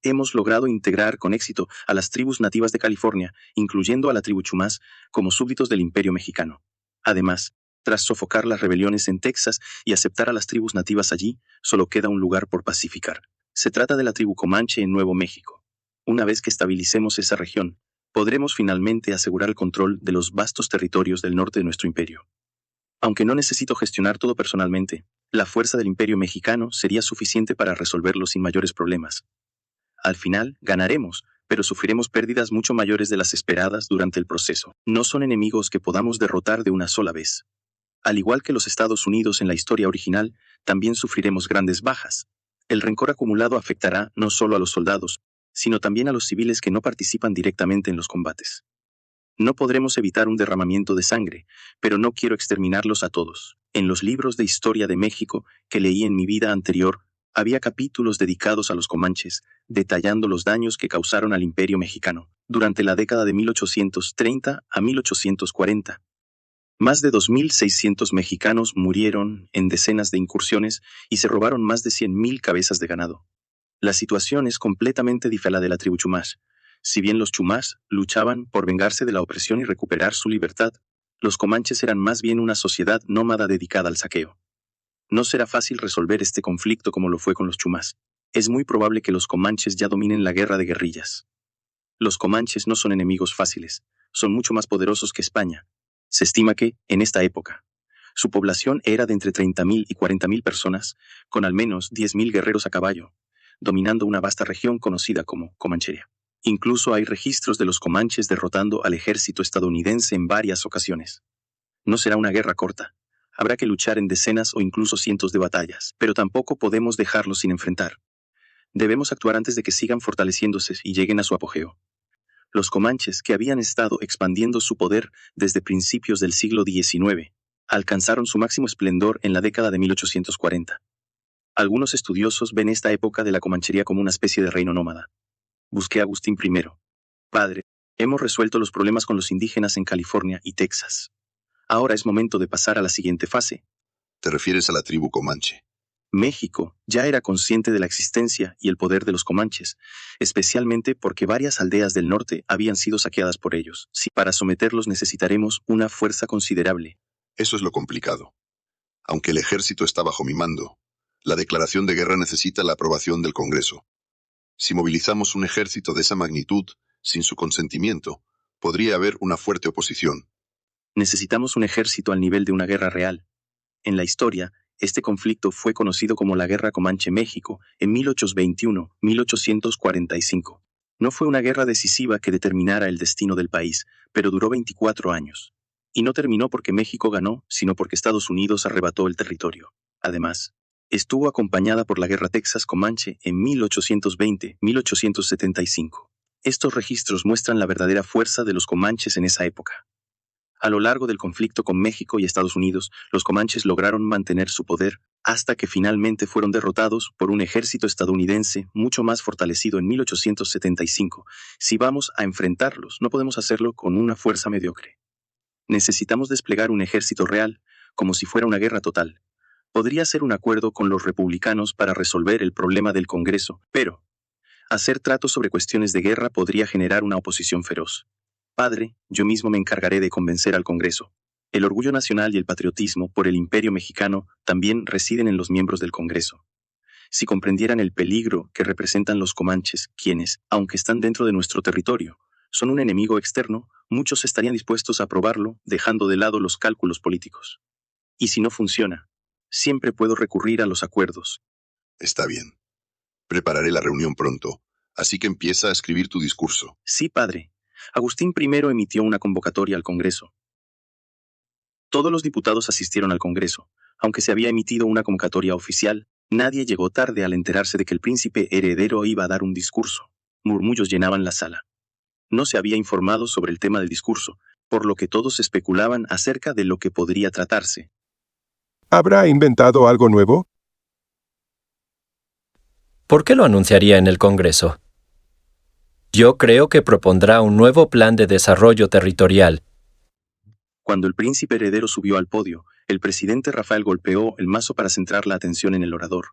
hemos logrado integrar con éxito a las tribus nativas de California, incluyendo a la tribu Chumash, como súbditos del Imperio Mexicano. Además, tras sofocar las rebeliones en Texas y aceptar a las tribus nativas allí, solo queda un lugar por pacificar. Se trata de la tribu Comanche en Nuevo México. Una vez que estabilicemos esa región, podremos finalmente asegurar el control de los vastos territorios del norte de nuestro imperio. Aunque no necesito gestionar todo personalmente, la fuerza del Imperio Mexicano sería suficiente para resolverlo sin mayores problemas. Al final, ganaremos, pero sufriremos pérdidas mucho mayores de las esperadas durante el proceso. No son enemigos que podamos derrotar de una sola vez. Al igual que los Estados Unidos en la historia original, también sufriremos grandes bajas. El rencor acumulado afectará no solo a los soldados, sino también a los civiles que no participan directamente en los combates. No podremos evitar un derramamiento de sangre, pero no quiero exterminarlos a todos. En los libros de historia de México que leí en mi vida anterior, había capítulos dedicados a los comanches, detallando los daños que causaron al Imperio Mexicano durante la década de 1830 a 1840. Más de 2.600 mexicanos murieron en decenas de incursiones y se robaron más de 100,000 cabezas de ganado. La situación es completamente diferente a la de la tribu Chumash. Si bien los Chumash luchaban por vengarse de la opresión y recuperar su libertad, los comanches eran más bien una sociedad nómada dedicada al saqueo. No será fácil resolver este conflicto como lo fue con los Chumash. Es muy probable que los comanches ya dominen la guerra de guerrillas. Los comanches no son enemigos fáciles, son mucho más poderosos que España. Se estima que, en esta época, su población era de entre 30,000 y 40,000 personas, con al menos 10,000 guerreros a caballo, dominando una vasta región conocida como Comancheria. Incluso hay registros de los comanches derrotando al ejército estadounidense en varias ocasiones. No será una guerra corta. Habrá que luchar en decenas o incluso cientos de batallas, pero tampoco podemos dejarlos sin enfrentar. Debemos actuar antes de que sigan fortaleciéndose y lleguen a su apogeo. Los comanches, que habían estado expandiendo su poder desde principios del siglo XIX, alcanzaron su máximo esplendor en la década de 1840. Algunos estudiosos ven esta época de la Comanchería como una especie de reino nómada. Busqué a Agustín I. Padre, hemos resuelto los problemas con los indígenas en California y Texas. Ahora es momento de pasar a la siguiente fase. ¿Te refieres a la tribu Comanche? México ya era consciente de la existencia y el poder de los comanches, especialmente porque varias aldeas del norte habían sido saqueadas por ellos. Si para someterlos necesitaremos una fuerza considerable. Eso es lo complicado. Aunque el ejército está bajo mi mando, la declaración de guerra necesita la aprobación del Congreso. Si movilizamos un ejército de esa magnitud, sin su consentimiento, podría haber una fuerte oposición. Necesitamos un ejército al nivel de una guerra real. En la historia, este conflicto fue conocido como la Guerra Comanche-México en 1821-1845. No fue una guerra decisiva que determinara el destino del país, pero duró 24 años. Y no terminó porque México ganó, sino porque Estados Unidos arrebató el territorio. Además, estuvo acompañada por la Guerra Texas-Comanche en 1820-1875. Estos registros muestran la verdadera fuerza de los comanches en esa época. A lo largo del conflicto con México y Estados Unidos, los comanches lograron mantener su poder hasta que finalmente fueron derrotados por un ejército estadounidense mucho más fortalecido en 1875. Si vamos a enfrentarlos, no podemos hacerlo con una fuerza mediocre. Necesitamos desplegar un ejército real, como si fuera una guerra total. Podría ser un acuerdo con los republicanos para resolver el problema del Congreso, pero hacer tratos sobre cuestiones de guerra podría generar una oposición feroz. Padre, yo mismo me encargaré de convencer al Congreso. El orgullo nacional y el patriotismo por el Imperio Mexicano también residen en los miembros del Congreso. Si comprendieran el peligro que representan los comanches, quienes, aunque están dentro de nuestro territorio, son un enemigo externo, muchos estarían dispuestos a aprobarlo, dejando de lado los cálculos políticos. Y si no funciona, siempre puedo recurrir a los acuerdos. Está bien. Prepararé la reunión pronto, así que empieza a escribir tu discurso. Sí, padre. Agustín I emitió una convocatoria al Congreso. Todos los diputados asistieron al Congreso. Aunque se había emitido una convocatoria oficial, nadie llegó tarde al enterarse de que el príncipe heredero iba a dar un discurso. Murmullos llenaban la sala. No se había informado sobre el tema del discurso, por lo que todos especulaban acerca de lo que podría tratarse. ¿Habrá inventado algo nuevo? ¿Por qué lo anunciaría en el Congreso? Yo creo que propondrá un nuevo plan de desarrollo territorial. Cuando el príncipe heredero subió al podio, el presidente Rafael golpeó el mazo para centrar la atención en el orador.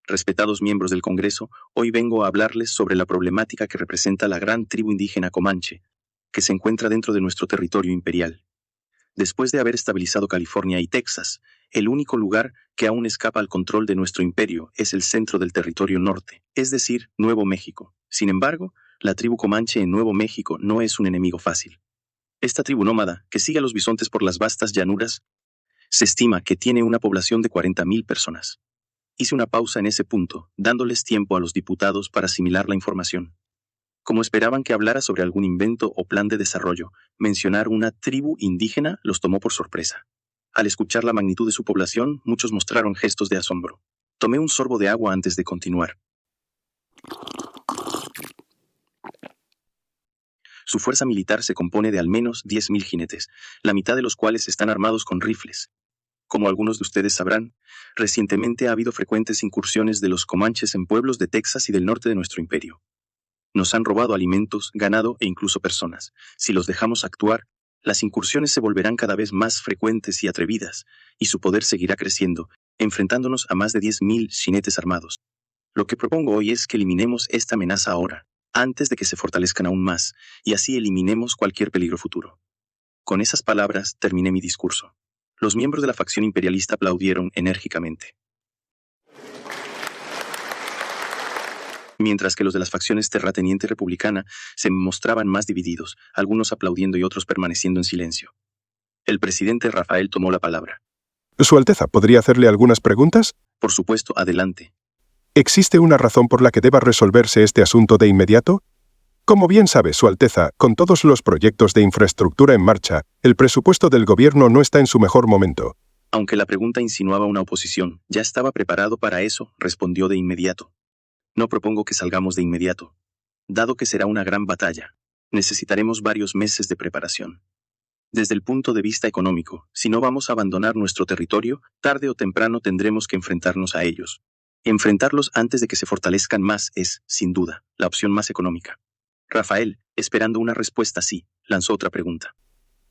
Respetados miembros del Congreso, hoy vengo a hablarles sobre la problemática que representa la gran tribu indígena Comanche, que se encuentra dentro de nuestro territorio imperial. Después de haber estabilizado California y Texas, el único lugar que aún escapa al control de nuestro imperio es el centro del territorio norte, es decir, Nuevo México. Sin embargo, la tribu Comanche en Nuevo México no es un enemigo fácil. Esta tribu nómada, que sigue a los bisontes por las vastas llanuras, se estima que tiene una población de 40,000 personas. Hice una pausa en ese punto, dándoles tiempo a los diputados para asimilar la información. Como esperaban que hablara sobre algún invento o plan de desarrollo, mencionar una tribu indígena los tomó por sorpresa. Al escuchar la magnitud de su población, muchos mostraron gestos de asombro. Tomé un sorbo de agua antes de continuar. Su fuerza militar se compone de al menos 10,000 jinetes, la mitad de los cuales están armados con rifles. Como algunos de ustedes sabrán, recientemente ha habido frecuentes incursiones de los comanches en pueblos de Texas y del norte de nuestro imperio. Nos han robado alimentos, ganado e incluso personas. Si los dejamos actuar, las incursiones se volverán cada vez más frecuentes y atrevidas, y su poder seguirá creciendo, enfrentándonos a más de 10,000 jinetes armados. Lo que propongo hoy es que eliminemos esta amenaza ahora, antes de que se fortalezcan aún más, y así eliminemos cualquier peligro futuro. Con esas palabras terminé mi discurso. Los miembros de la facción imperialista aplaudieron enérgicamente, mientras que los de las facciones terrateniente y republicana se mostraban más divididos, algunos aplaudiendo y otros permaneciendo en silencio. El presidente Rafael tomó la palabra. Su Alteza, ¿podría hacerle algunas preguntas? Por supuesto, adelante. ¿Existe una razón por la que deba resolverse este asunto de inmediato? Como bien sabe, Su Alteza, con todos los proyectos de infraestructura en marcha, el presupuesto del gobierno no está en su mejor momento. Aunque la pregunta insinuaba una oposición, ya estaba preparado para eso, respondió de inmediato. No propongo que salgamos de inmediato. Dado que será una gran batalla, necesitaremos varios meses de preparación. Desde el punto de vista económico, si no vamos a abandonar nuestro territorio, tarde o temprano tendremos que enfrentarnos a ellos. Enfrentarlos antes de que se fortalezcan más es, sin duda, la opción más económica. Rafael, esperando una respuesta sí, lanzó otra pregunta.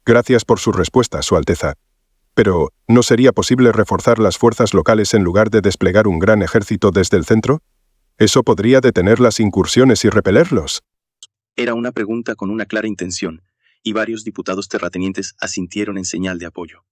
Gracias por su respuesta, Su Alteza. Pero, ¿no sería posible reforzar las fuerzas locales en lugar de desplegar un gran ejército desde el centro? Eso podría detener las incursiones y repelerlos. Era una pregunta con una clara intención, y varios diputados terratenientes asintieron en señal de apoyo.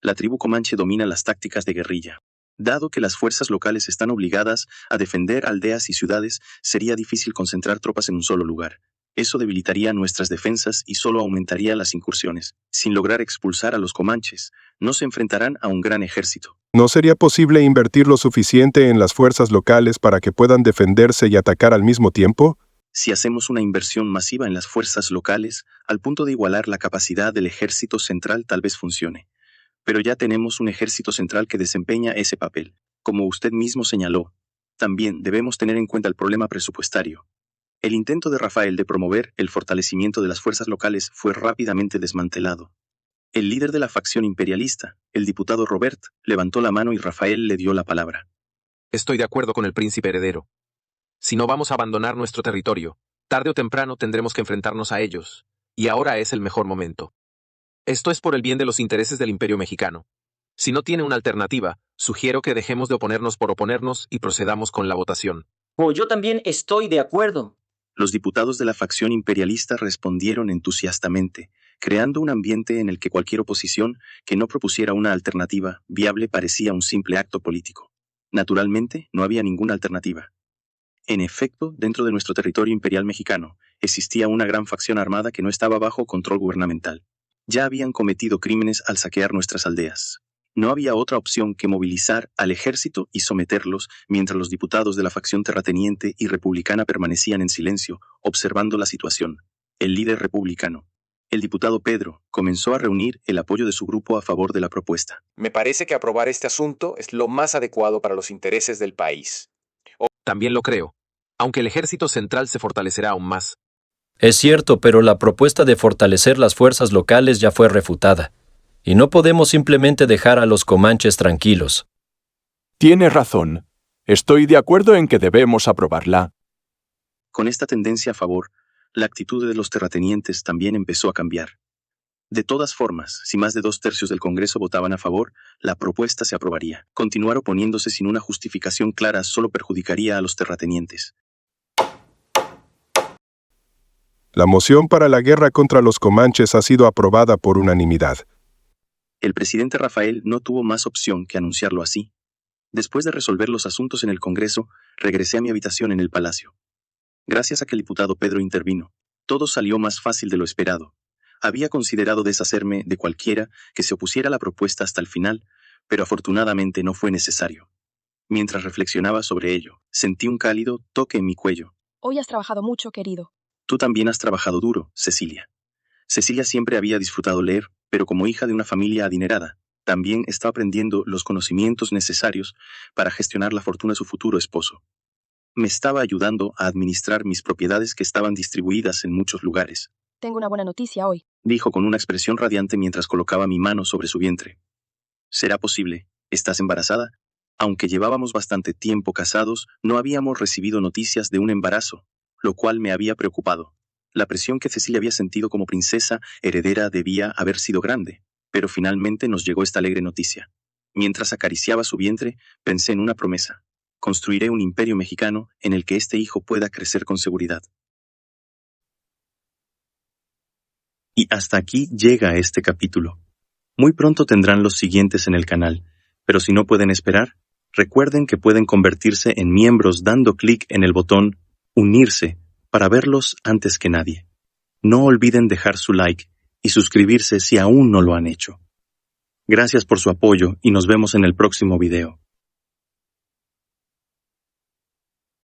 La tribu Comanche domina las tácticas de guerrilla. Dado que las fuerzas locales están obligadas a defender aldeas y ciudades, sería difícil concentrar tropas en un solo lugar. Eso debilitaría nuestras defensas y solo aumentaría las incursiones. Sin lograr expulsar a los comanches, no se enfrentarán a un gran ejército. ¿No sería posible invertir lo suficiente en las fuerzas locales para que puedan defenderse y atacar al mismo tiempo? Si hacemos una inversión masiva en las fuerzas locales, al punto de igualar la capacidad del ejército central, tal vez funcione. Pero ya tenemos un ejército central que desempeña ese papel. Como usted mismo señaló, también debemos tener en cuenta el problema presupuestario. El intento de Rafael de promover el fortalecimiento de las fuerzas locales fue rápidamente desmantelado. El líder de la facción imperialista, el diputado Robert, levantó la mano y Rafael le dio la palabra. Estoy de acuerdo con el príncipe heredero. Si no vamos a abandonar nuestro territorio, tarde o temprano tendremos que enfrentarnos a ellos, y ahora es el mejor momento. Esto es por el bien de los intereses del Imperio Mexicano. Si no tiene una alternativa, sugiero que dejemos de oponernos por oponernos y procedamos con la votación. Yo también estoy de acuerdo. Los diputados de la facción imperialista respondieron entusiastamente, creando un ambiente en el que cualquier oposición que no propusiera una alternativa viable parecía un simple acto político. Naturalmente, no había ninguna alternativa. En efecto, dentro de nuestro territorio imperial mexicano, existía una gran facción armada que no estaba bajo control gubernamental. Ya habían cometido crímenes al saquear nuestras aldeas. No había otra opción que movilizar al ejército y someterlos mientras los diputados de la facción terrateniente y republicana permanecían en silencio, observando la situación. El líder republicano, el diputado Pedro, comenzó a reunir el apoyo de su grupo a favor de la propuesta. Me parece que aprobar este asunto es lo más adecuado para los intereses del país. También lo creo, aunque el ejército central se fortalecerá aún más. Es cierto, pero la propuesta de fortalecer las fuerzas locales ya fue refutada, y no podemos simplemente dejar a los comanches tranquilos. Tiene razón. Estoy de acuerdo en que debemos aprobarla. Con esta tendencia a favor, la actitud de los terratenientes también empezó a cambiar. De todas formas, si más de 2/3 del Congreso votaban a favor, la propuesta se aprobaría. Continuar oponiéndose sin una justificación clara solo perjudicaría a los terratenientes. La moción para la guerra contra los comanches ha sido aprobada por unanimidad. El presidente Rafael no tuvo más opción que anunciarlo así. Después de resolver los asuntos en el Congreso, regresé a mi habitación en el Palacio. Gracias a que el diputado Pedro intervino, todo salió más fácil de lo esperado. Había considerado deshacerme de cualquiera que se opusiera a la propuesta hasta el final, pero afortunadamente no fue necesario. Mientras reflexionaba sobre ello, sentí un cálido toque en mi cuello. Hoy has trabajado mucho, querido. Tú también has trabajado duro, Cecilia. Cecilia siempre había disfrutado leer, pero como hija de una familia adinerada, también estaba aprendiendo los conocimientos necesarios para gestionar la fortuna de su futuro esposo. Me estaba ayudando a administrar mis propiedades que estaban distribuidas en muchos lugares. Tengo una buena noticia hoy. Dijo con una expresión radiante mientras colocaba mi mano sobre su vientre. ¿Será posible? ¿Estás embarazada? Aunque llevábamos bastante tiempo casados, no habíamos recibido noticias de un embarazo, lo cual me había preocupado. La presión que Cecilia había sentido como princesa heredera debía haber sido grande, pero finalmente nos llegó esta alegre noticia. Mientras acariciaba su vientre, pensé en una promesa. Construiré un imperio mexicano en el que este hijo pueda crecer con seguridad. Y hasta aquí llega este capítulo. Muy pronto tendrán los siguientes en el canal, pero si no pueden esperar, recuerden que pueden convertirse en miembros dando clic en el botón Unirse para verlos antes que nadie. No olviden dejar su like y suscribirse si aún no lo han hecho. Gracias por su apoyo y nos vemos en el próximo video.